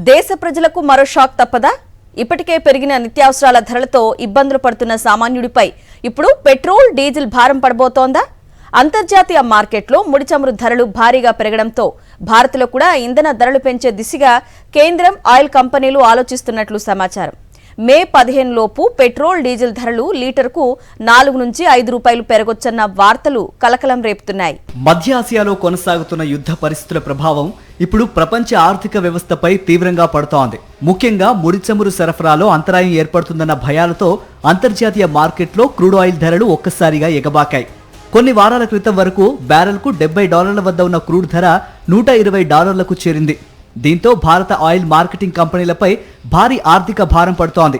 దేశ ప్రజలకు మరో షాక్ తప్పదా? ఇప్పటికే పెరిగిన నిత్యావసరాల ధరలతో ఇబ్బందులు పడుతున్న సామాన్యుడిపై ఇప్పుడు పెట్రోల్, డీజిల్ భారం పడబోతోందా? అంతర్జాతీయ మార్కెట్లో ముడి చమురు ధరలు భారీగా పెరగడంతో భారత్లో కూడా ఇంధన ధరలు పెంచే దిశగా కేంద్రం, ఆయిల్ కంపెనీలు ఆలోచిస్తున్నట్లు సమాచారం. మే 15 లోపు పెట్రోల్, డీజిల్ ధరలు లీటర్కు 4 నుంచి 5 రూపాయలు పెరగొచ్చన్న వార్తలు కలకలం రేపుతున్నాయి. మధ్య ఆసియాలో కొనసాగుతున్న యుద్ధ పరిస్థితుల ప్రభావం ఇప్పుడు ప్రపంచ ఆర్థిక వ్యవస్థపై తీవ్రంగా పడుతోంది. ముఖ్యంగా ముడి చమురు సరఫరాలో అంతరాయం ఏర్పడుతుందన్న భయాలతో అంతర్జాతీయ మార్కెట్లో క్రూడ్ ఆయిల్ ధరలు ఒక్కసారిగా ఎగబాకాయి. కొన్ని వారాల క్రితం వరకు బ్యారెల్కు $70 వద్ద ఉన్న క్రూడ్ ధర $120లకు చేరింది. దీంతో భారత ఆయిల్ మార్కెటింగ్ కంపెనీలపై భారీ ఆర్థిక భారం పడుతోంది.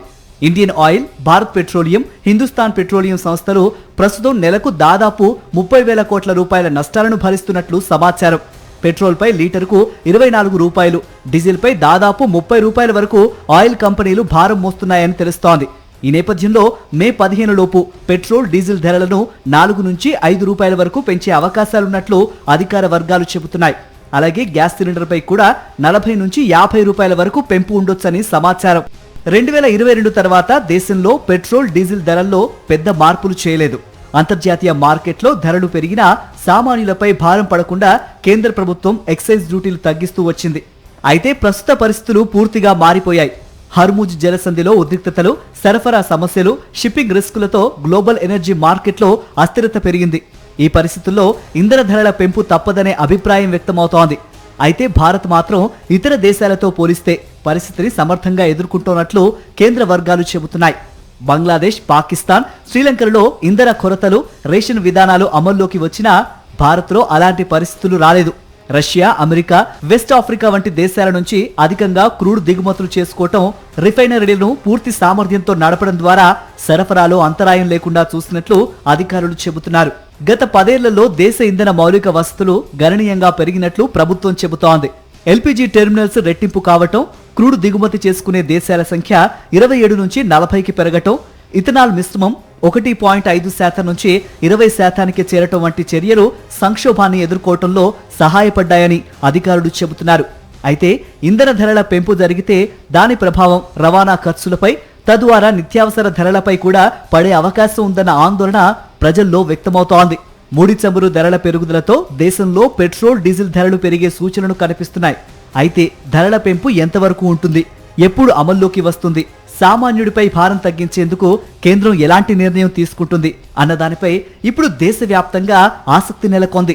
Indian oil, Bharat petroleum, Hindustan petroleum సంస్థలు ప్రస్తుతం నెలకు దాదాపు 30,000 కోట్ల రూపాయల నష్టాలను భరిస్తున్నట్లు సమాచారం. పెట్రోల్పై లీటర్కు 24 రూపాయలు, డీజిల్పై దాదాపు 30 రూపాయల వరకు ఆయిల్ కంపెనీలు భారం మోస్తున్నాయని తెలుస్తోంది. ఈ నేపథ్యంలో మే 15 లోపు పెట్రోల్, డీజిల్ ధరలను 4 నుంచి 5 రూపాయల వరకు పెంచే అవకాశాలున్నట్లు అధికార వర్గాలు చెబుతున్నాయి. అలాగే గ్యాస్ సిలిండర్పై కూడా 40 నుంచి 50 రూపాయల వరకు పెంపు ఉండొచ్చని సమాచారం. 2022 తర్వాత దేశంలో పెట్రోల్, డీజిల్ ధరల్లో పెద్ద మార్పులు చేయలేదు. అంతర్జాతీయ మార్కెట్లో ధరలు పెరిగినా సామాన్యులపై భారం పడకుండా కేంద్ర ప్రభుత్వం ఎక్సైజ్ డ్యూటీలు తగ్గిస్తూ వచ్చింది. అయితే ప్రస్తుత పరిస్థితులు పూర్తిగా మారిపోయాయి. హర్ముజ్ జలసంధిలో ఉద్రిక్తతలు, సరఫరా సమస్యలు, షిప్పింగ్ రిస్కులతో గ్లోబల్ ఎనర్జీ మార్కెట్లో అస్థిరత పెరిగింది. ఈ పరిస్థితుల్లో ఇంధన ధరల పెంపు తప్పదనే అభిప్రాయం వ్యక్తమవుతోంది. అయితే భారత్ మాత్రం ఇతర దేశాలతో పోలిస్తే పరిస్థితిని సమర్థంగా ఎదుర్కొంటోన్నట్లు కేంద్ర వర్గాలు చెబుతున్నాయి. బంగ్లాదేశ్, పాకిస్తాన్, శ్రీలంకలలో ఇంధన కొరతలు, రేషన్ విధానాలు అమల్లోకి వచ్చినా భారత్లో అలాంటి పరిస్థితులు రాలేదు. రష్యా, అమెరికా, వెస్ట్ ఆఫ్రికా వంటి దేశాల నుంచి అధికంగా క్రూడ్ దిగుమతులు చేసుకోవటం, రిఫైనరీలను పూర్తి సామర్థ్యంతో నడపడం ద్వారా సరఫరాలో అంతరాయం లేకుండా చూసినట్లు అధికారులు చెబుతున్నారు. గత 10 ఏళ్లలో దేశ ఇంధన మౌలిక వసతులు గణనీయంగా పెరిగినట్లు ప్రభుత్వం చెబుతోంది. ఎల్పీజీ టెర్మినల్స్ రెట్టింపు కావటం, క్రూడ్ దిగుమతి చేసుకునే దేశాల సంఖ్య 27 నుంచి 40కి పెరగటం, ఇథనాల్ మిశ్రమం 1.5% నుంచి 20%కి చేరటం వంటి చర్యలు సంక్షోభాన్ని ఎదుర్కోవటంలో సహాయపడ్డాయని అధికారులు చెబుతున్నారు. అయితే ఇంధన ధరల పెంపు జరిగితే దాని ప్రభావం రవాణా ఖర్చులపై, తద్వారా నిత్యావసర ధరలపై కూడా పడే అవకాశం ఉందన్న ఆందోళన ప్రజల్లో వ్యక్తమవుతోంది. ముడి చమురు ధరల పెరుగుదలతో దేశంలో పెట్రోల్, డీజిల్ ధరలు పెరిగే సూచనలు కనిపిస్తున్నాయి. అయితే ధరల పెంపు ఎంతవరకు ఉంటుంది, ఎప్పుడు అమల్లోకి వస్తుంది, సామాన్యుడిపై భారం తగ్గించేందుకు కేంద్రం ఎలాంటి నిర్ణయం తీసుకుంటుంది అన్న దానిపై ఇప్పుడు దేశవ్యాప్తంగా ఆసక్తి నెలకొంది.